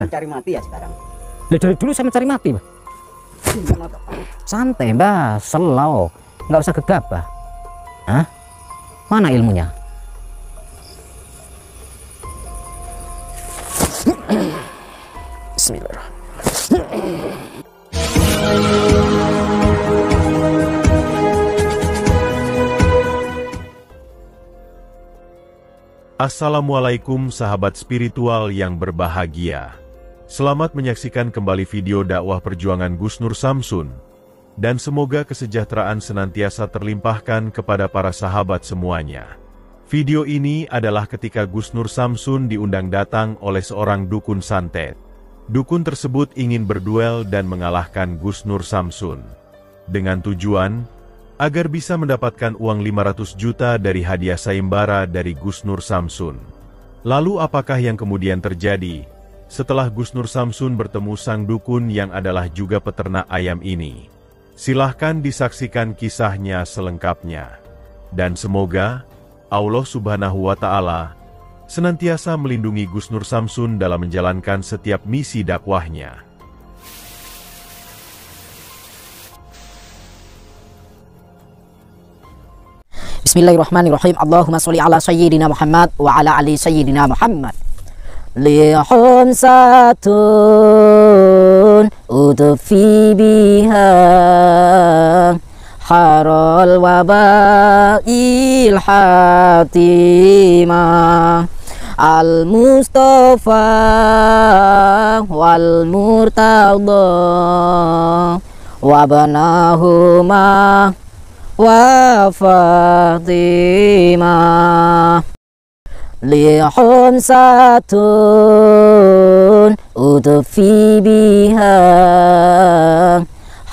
Mencari mati ya sekarang. Lah dari dulu saya mencari mati, Mbah. Santai, Mbah, selau. Nggak usah gegabah. Hah? Mana ilmunya? Bismillahirrahmanirrahim. Assalamualaikum sahabat spiritual yang berbahagia. Selamat menyaksikan kembali video dakwah perjuangan Gus Nur Samsun. Dan semoga kesejahteraan senantiasa terlimpahkan kepada para sahabat semuanya. Video ini adalah ketika Gus Nur Samsun diundang datang oleh seorang dukun santet. Dukun tersebut ingin berduel dan mengalahkan Gus Nur Samsun. Dengan tujuan agar bisa mendapatkan uang 500 juta dari hadiah sayembara dari Gus Nur Samsun. Lalu apakah yang kemudian terjadi setelah Gus Nur Samsun bertemu sang dukun yang adalah juga peternak ayam ini? Silahkan disaksikan kisahnya selengkapnya. Dan semoga Allah Subhanahu wa Ta'ala senantiasa melindungi Gus Nur Samsun dalam menjalankan setiap misi dakwahnya. Bismillahirrahmanirrahim. Allahumma sholli ala sayyidina Muhammad wa ala ali sayyidina Muhammad. Lihum satun udfi biha harol wabail hatimah al-Mustafa wal murtada wabanahuma wa Fatimah. Lihum satun udfi biha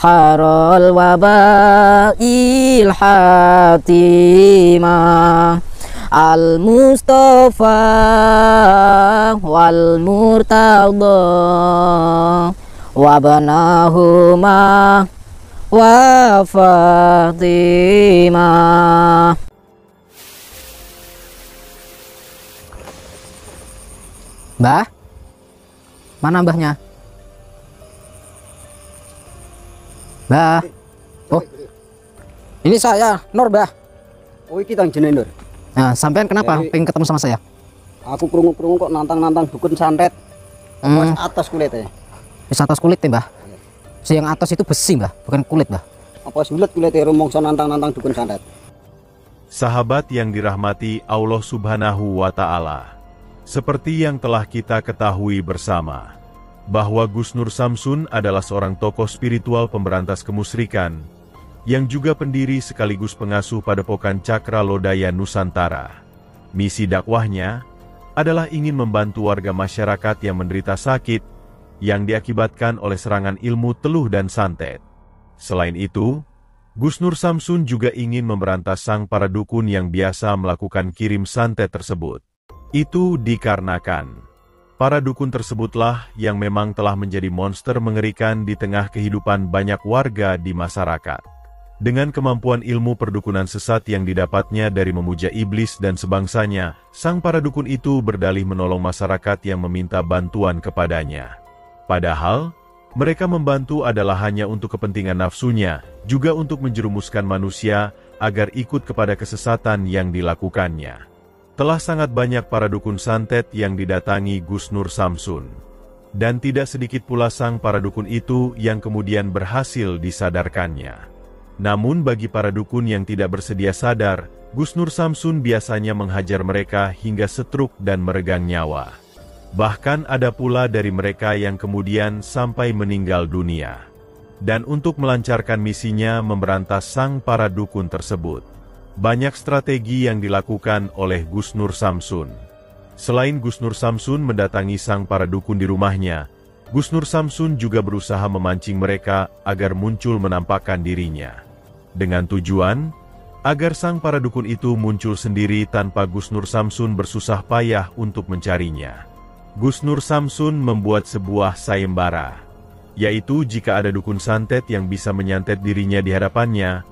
harol wabail hatimah al-Mustafa wal murtada wabanahuma wa Fatimah. Mbah? Mana mbahnya? Mbah? Oh, ini saya, Nur, Mbah. Oh, iki tang jenenge Nur. Nah, sampean kenapa pengen ketemu sama saya? Aku krungu-krungu kok nantang-nantang dukun santet. Pas atas kulitnya. Bisa atas kulit ya, Mbah? Yang atas itu besi, Mbah, bukan kulit, Mbah. Apa sulit kulitnya rumongso nantang-nantang dukun santet. Sahabat yang dirahmati Allah Subhanahu wa Ta'ala. Seperti yang telah kita ketahui bersama, bahwa Gus Nur Samsun adalah seorang tokoh spiritual pemberantas kemusyrikan, yang juga pendiri sekaligus pengasuh Padepokan Cakra Lodaya Nusantara. Misi dakwahnya adalah ingin membantu warga masyarakat yang menderita sakit, yang diakibatkan oleh serangan ilmu teluh dan santet. Selain itu, Gus Nur Samsun juga ingin memberantas sang para dukun yang biasa melakukan kirim santet tersebut. Itu dikarenakan para dukun tersebutlah yang memang telah menjadi monster mengerikan di tengah kehidupan banyak warga di masyarakat. Dengan kemampuan ilmu perdukunan sesat yang didapatnya dari memuja iblis dan sebangsanya, sang para dukun itu berdalih menolong masyarakat yang meminta bantuan kepadanya. Padahal, mereka membantu adalah hanya untuk kepentingan nafsunya, juga untuk menjerumuskan manusia agar ikut kepada kesesatan yang dilakukannya. Telah sangat banyak para dukun santet yang didatangi Gus Nur Samsun. Dan tidak sedikit pula sang para dukun itu yang kemudian berhasil disadarkannya. Namun bagi para dukun yang tidak bersedia sadar, Gus Nur Samsun biasanya menghajar mereka hingga stroke dan meregang nyawa. Bahkan ada pula dari mereka yang kemudian sampai meninggal dunia. Dan untuk melancarkan misinya memberantas sang para dukun tersebut, banyak strategi yang dilakukan oleh Gus Nur Samsun. Selain Gus Nur Samsun mendatangi sang para dukun di rumahnya, Gus Nur Samsun juga berusaha memancing mereka agar muncul menampakkan dirinya. Dengan tujuan agar sang para dukun itu muncul sendiri tanpa Gus Nur Samsun bersusah payah untuk mencarinya. Gus Nur Samsun membuat sebuah sayembara, yaitu jika ada dukun santet yang bisa menyantet dirinya di hadapannya,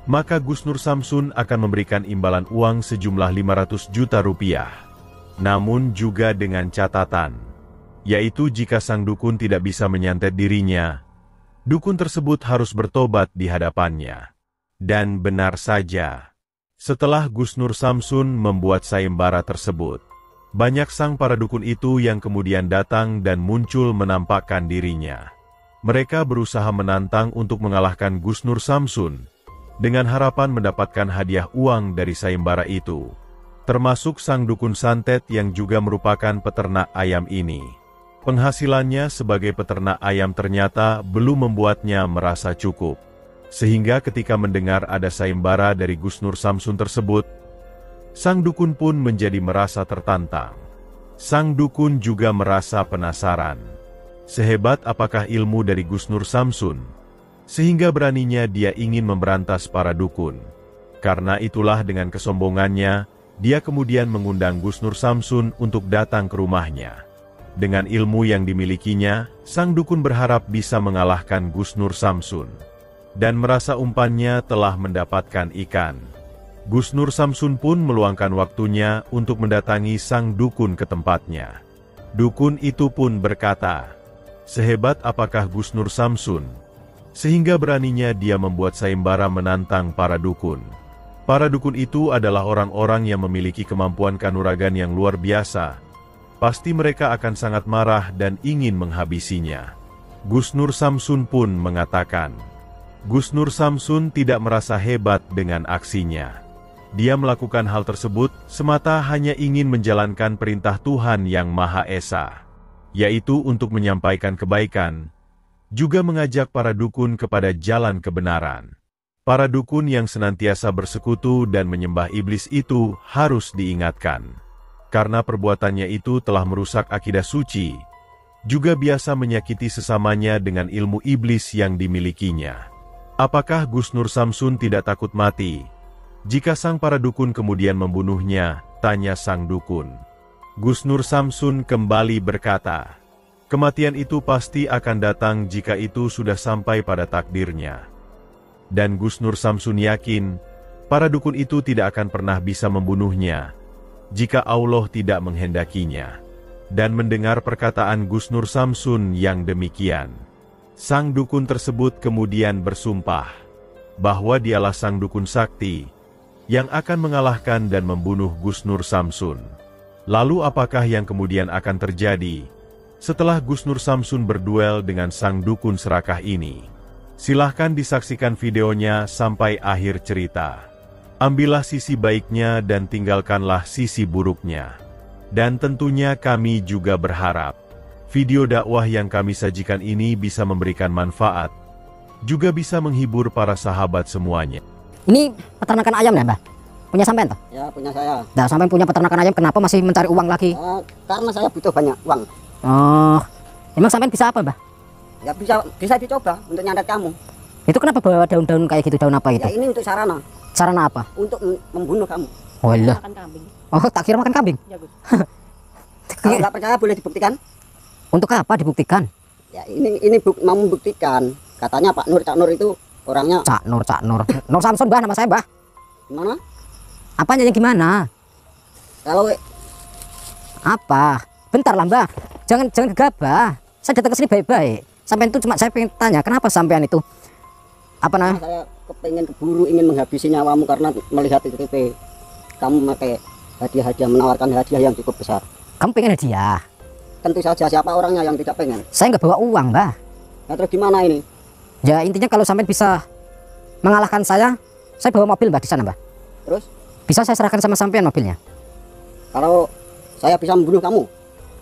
maka Gus Nur Samsun akan memberikan imbalan uang sejumlah 500 juta rupiah. Namun juga dengan catatan, yaitu jika sang dukun tidak bisa menyantet dirinya, dukun tersebut harus bertobat di hadapannya. Dan benar saja, setelah Gus Nur Samsun membuat sayembara tersebut, banyak sang para dukun itu yang kemudian datang dan muncul menampakkan dirinya. Mereka berusaha menantang untuk mengalahkan Gus Nur Samsun, dengan harapan mendapatkan hadiah uang dari sayembara itu, termasuk sang dukun santet yang juga merupakan peternak ayam ini. Penghasilannya sebagai peternak ayam ternyata belum membuatnya merasa cukup, sehingga ketika mendengar ada sayembara dari Gus Nur Samsun tersebut, sang dukun pun menjadi merasa tertantang. Sang dukun juga merasa penasaran, sehebat apakah ilmu dari Gus Nur Samsun, sehingga beraninya dia ingin memberantas para dukun. Karena itulah dengan kesombongannya, dia kemudian mengundang Gus Nur Samsun untuk datang ke rumahnya. Dengan ilmu yang dimilikinya, sang dukun berharap bisa mengalahkan Gus Nur Samsun, dan merasa umpannya telah mendapatkan ikan. Gus Nur Samsun pun meluangkan waktunya untuk mendatangi sang dukun ke tempatnya. Dukun itu pun berkata, sehebat apakah Gus Nur Samsun, sehingga beraninya dia membuat sayembara menantang para dukun. Para dukun itu adalah orang-orang yang memiliki kemampuan kanuragan yang luar biasa. Pasti mereka akan sangat marah dan ingin menghabisinya. Gus Nur Samsun pun mengatakan, Gus Nur Samsun tidak merasa hebat dengan aksinya. Dia melakukan hal tersebut semata hanya ingin menjalankan perintah Tuhan yang Maha Esa, yaitu untuk menyampaikan kebaikan, juga mengajak para dukun kepada jalan kebenaran. Para dukun yang senantiasa bersekutu dan menyembah iblis itu harus diingatkan, karena perbuatannya itu telah merusak akidah suci, juga biasa menyakiti sesamanya dengan ilmu iblis yang dimilikinya. Apakah Gus Nur Samsun tidak takut mati jika sang para dukun kemudian membunuhnya? Tanya sang dukun. Gus Nur Samsun kembali berkata, kematian itu pasti akan datang jika itu sudah sampai pada takdirnya. Dan Gus Nur Samsun yakin, para dukun itu tidak akan pernah bisa membunuhnya jika Allah tidak menghendakinya. Dan mendengar perkataan Gus Nur Samsun yang demikian, sang dukun tersebut kemudian bersumpah bahwa dialah sang dukun sakti yang akan mengalahkan dan membunuh Gus Nur Samsun. Lalu apakah yang kemudian akan terjadi setelah Gus Nur Samsun berduel dengan sang dukun serakah ini? Silahkan disaksikan videonya sampai akhir cerita. Ambillah sisi baiknya dan tinggalkanlah sisi buruknya. Dan tentunya kami juga berharap video dakwah yang kami sajikan ini bisa memberikan manfaat, juga bisa menghibur para sahabat semuanya. Ini peternakan ayam ya, Mbah? Punya sampean toh? Ya, punya saya. Nah, sampean punya peternakan ayam, kenapa masih mencari uang lagi? Karena saya butuh banyak uang. Oh, emang sampean bisa apa, Mbah? Ya bisa dicoba untuk nyantet kamu. Itu kenapa bawa daun-daun kayak gitu, daun apa itu? Ya ini untuk sarana. Sarana apa? Untuk membunuh kamu. Oh, iya. Makan kambing. Oh, tak kira makan kambing. Ya, Gus. Kalau nggak percaya boleh dibuktikan. Untuk apa dibuktikan? Ya ini mau membuktikan. Katanya Pak Nur, Cak Nur itu orangnya. Cak Nur. Nur Samsun, Mbah, nama saya, Mbah. Gimana? Apanya yang gimana? Kalau Apa? Bentar lah, Mbah. Jangan gegabah. Saya datang ke sini baik-baik. Sampean itu cuma saya pengen tanya, kenapa sampean itu apa namanya? saya kepengen keburu ingin menghabisi nyawamu karena melihat itu TV. Kamu pakai hadiah-hadiah, menawarkan hadiah yang cukup besar. Kamu pengen hadiah? Tentu saja, siapa orangnya yang tidak pengen? Saya nggak bawa uang, Mbah. Nah, terus gimana ini? Ya intinya kalau sampean bisa mengalahkan saya bawa mobil, Mbah, di sana, Mbah. Terus Bisa saya serahkan sama sampean mobilnya? kalau saya bisa membunuh kamu?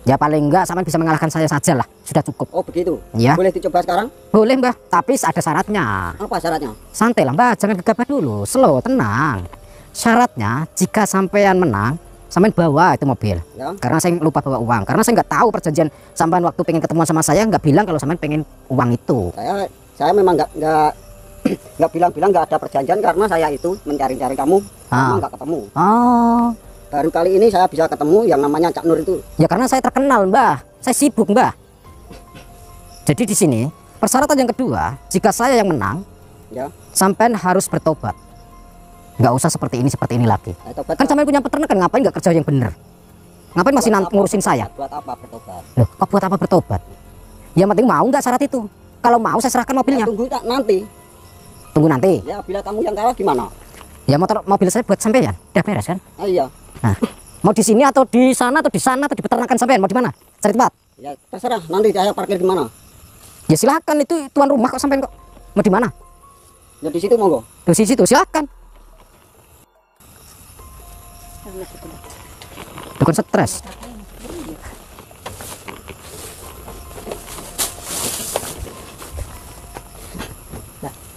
Ya paling enggak sampean bisa mengalahkan saya saja lah, sudah cukup. Oh begitu? Ya. Boleh dicoba sekarang? Boleh, Mbah, tapi ada syaratnya. Apa syaratnya? Santai lah, Mbah, jangan gegabah dulu, slow, tenang. Syaratnya jika sampean menang, sampean bawa itu mobil. Ya. Karena saya lupa bawa uang, karena saya nggak tahu perjanjian sampean waktu pengen ketemuan sama saya nggak bilang kalau sampean pengen uang itu. Saya memang nggak bilang-bilang nggak ada perjanjian karena saya itu mencari-cari kamu, kamu nggak ketemu. Oh. Baru kali ini saya bisa ketemu yang namanya Cak Nur itu. Ya karena saya terkenal, Mbah. Saya sibuk, Mbah. Jadi di sini persyaratan yang kedua, jika saya yang menang, Ya. sampean harus bertobat. Nggak usah seperti ini lagi. Tobat, Kan sampean punya peternakan, ngapain nggak kerja yang bener? Ngapain masih Buat apa ngurusin bertobat? saya? Buat apa bertobat? Loh, kok buat apa bertobat? Yang penting mau nggak syarat itu? Kalau mau saya serahkan mobilnya. Tunggu tak nanti. Tunggu nanti. Ya bila kamu yang kalah gimana? Ya mobil saya buat sampean. Udah beres kan? Ah, iya. Nah, mau di sini atau di sana atau di sana atau di peternakan sampean? Mau di mana? Cari tempat. Ya terserah. Nanti saya parkir di mana? Ya silakan, itu tuan rumah kok sampean kok. Mau di mana? Ya di situ monggo. Di situ silakan. Bukan stres.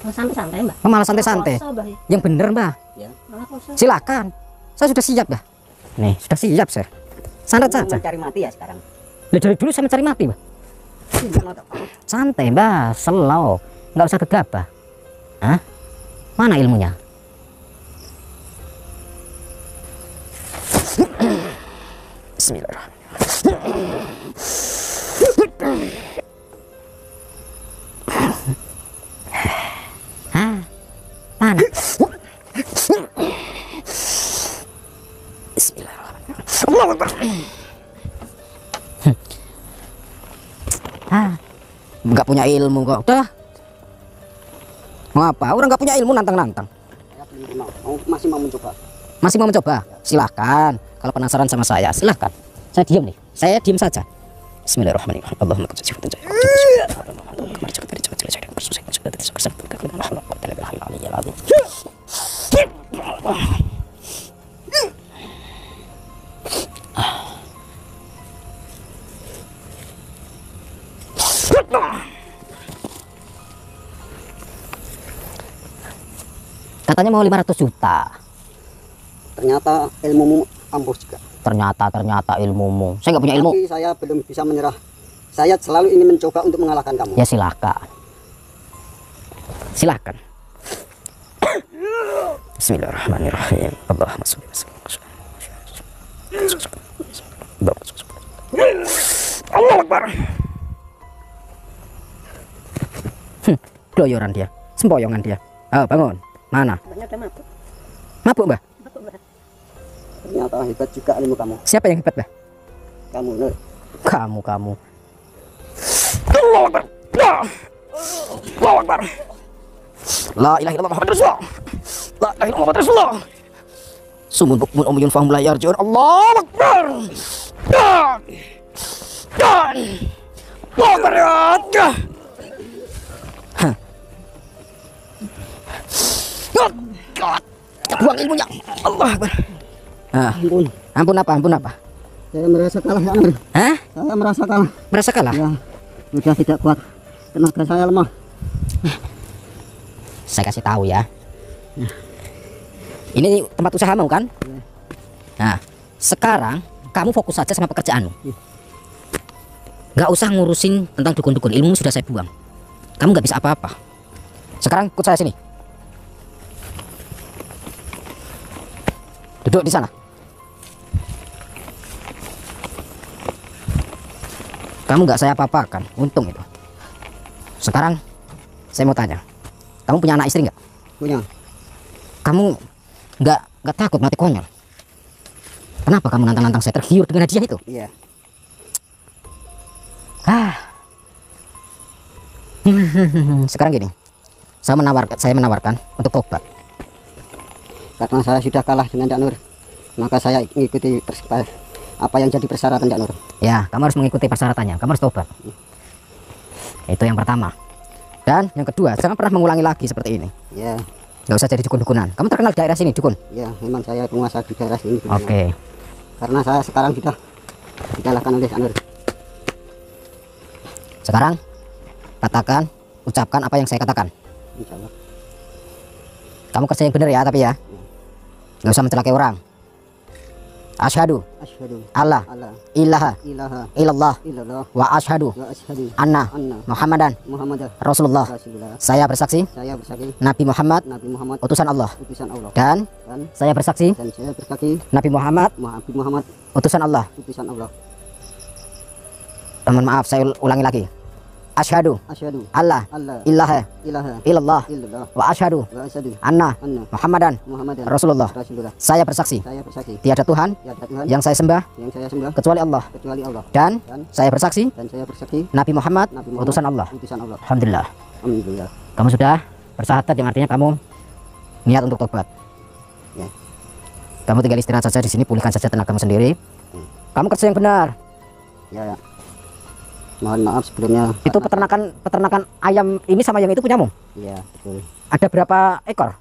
Santai-santai mbak. Oh, malah santai-santai. Yang bener mbak. Ya. Silakan. Saya sudah siap mbak. Nih sudah siap saya. Santai saja. Mencari mati ya sekarang. Lah, dari dulu saya mencari mati mbak. Santai mbak, slow, nggak usah gegabah. Hah? Mana ilmunya? Bismillahirrahmanirrahim. Hah? Mana? Bismillahirrahmanirrahim. Allahu Akbar. Nggak punya ilmu kok. Udah. Mau apa? Orang nggak punya ilmu nantang-nantang. Ya, belum mau. Masih mau mencoba. Masih mau mencoba? Silahkan. Kalau penasaran sama saya, silahkan. Saya diam nih. Saya diam saja. Bismillahirrahmanirrahim. Allahumma katanya mau 500 juta. Ternyata ilmumu ampuh juga. Ternyata ilmumu. Saya nggak punya ilmu. Tapi saya belum bisa menyerah. Saya selalu ingin mencoba untuk mengalahkan kamu. Ya silakan. Silakan. Bismillahirrahmanirrahim. Allahumma sholli wa sallim. Allahu Akbar. Keloyoran dia, sempoyongan dia. Oh, bangun. Mana? Mabuk, Mbah? Ternyata hebat juga ilmu kamu. Siapa yang hebat, Mbah? Kamu, Nur. Kamu. Allahu Akbar. Allahu Akbar. La ilaha illallah Muhammadur Rasulullah. La ilaha illallah Muhammadur Rasulullah. Sumun bukmun umyun fahum la yarji'un. Allahu Akbar. Allahu Akbar. Buang ilmunya. Allah Akbar. Ampun apa? Saya merasa kalah, ya, Nur. Hah? Saya merasa kalah. Merasa kalah? Ya, sudah tidak kuat. Tenaga saya lemah. Saya kasih tahu ya. Ini tempat usahamu kan? Nah, sekarang kamu fokus saja sama pekerjaanmu. Gak usah ngurusin tentang dukun-dukun. Ilmu sudah saya buang. Kamu gak bisa apa-apa. Sekarang ikut saya sini. Duduk di sana. Kamu nggak saya apa-apakan, untung itu. Sekarang saya mau tanya, kamu punya anak istri nggak? Punya. Kamu nggak takut mati konyol? Kenapa kamu nantang-nantang saya, tergiur dengan hadiah itu? Iya. Sekarang gini, saya menawarkan untuk tobat. Karena saya sudah kalah dengan Cak Nur, maka saya mengikuti apa yang jadi persyaratan Cak Nur. Ya, kamu harus mengikuti persyaratannya. Kamu harus tobat. Itu yang pertama. Dan yang kedua, jangan pernah mengulangi lagi seperti ini. Ya, Nggak usah jadi dukun-dukunan. Kamu terkenal di daerah sini, dukun? ya, memang saya penguasa di daerah sini. Oke. Karena saya sekarang sudah dikalahkan oleh Cak Nur. Sekarang katakan, ucapkan apa yang saya katakan. Insya Allah. Kamu kerja yang benar ya, tapi ya nggak usah mencelakai orang. Asyhadu Asyhadu alla alla ilaha ilaha illallah illallah wa asyhadu wa asyhadu anna anna Muhammadan Muhammadan Rasulullah. Rasulullah. Saya bersaksi Saya bersaksi Nabi Muhammad Nabi Muhammad utusan Allah, utusan Allah. dan saya bersaksi Dan saya bersaksi Nabi Muhammad Nabi Muhammad utusan Allah. utusan Allah. Mohon maaf, saya ulangi lagi. Asyhadu asyhadu alla alla ilaha ilaha illallah illallah wa asyhadu wa asyhadu anna anna Muhammadan Muhammadan Rasulullah. Rasulullah. Saya bersaksi Saya bersaksi tiada Tuhan tiada Tuhan yang saya sembah yang saya sembah kecuali Allah, kecuali Allah, dan dan saya bersaksi saya bersaksi Nabi Muhammad Nabi Muhammad utusan Allah. utusan Allah. Alhamdulillah. Alhamdulillah. Kamu sudah bersahadat, yang artinya kamu niat untuk tobat. Ya. Kamu tinggal istirahat saja di sini, pulihkan saja tenagamu sendiri. Kamu kerja yang benar. Ya, mohon maaf sebelumnya. Itu peternakan ayam ini sama yang itu punyamu? Iya, betul. Ada berapa ekor?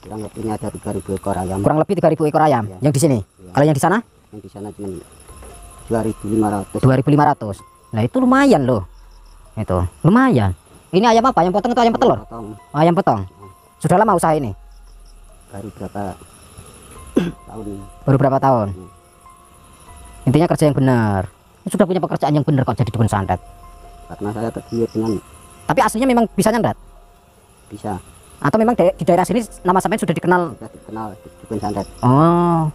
Kurang lebihnya ada 3.000 ekor ayam. Kurang lebih 3.000 ekor ayam. Ya. Yang di sini. Ya. Kalau yang di sana? Yang di sana cuma 2.500. 2.500. Nah, itu lumayan loh. Itu lumayan. Ini ayam apa? Ayam potong atau ayam petelur? Potong. Oh, ayam potong. Sudah lama usaha ini? Baru berapa tahun ini? Baru berapa tahun? Intinya kerja yang benar. Sudah punya pekerjaan yang benar kok jadi dukun santet. Karena saya tergiur dengan Tapi aslinya memang bisa nyandat? bisa Atau memang di daerah sini nama sampean sudah dikenal? sudah dikenal dukun santet. Oh.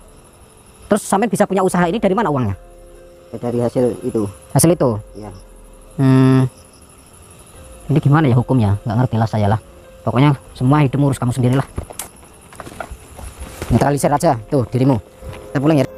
Terus sampean bisa punya usaha ini dari mana uangnya? Ya, dari hasil itu. Hasil itu? Ya. Ini gimana ya hukumnya? Nggak ngerti lah saya lah. Pokoknya semua hidupmu urus kamu sendirilah. Netralisir aja tuh dirimu. Kita pulang ya.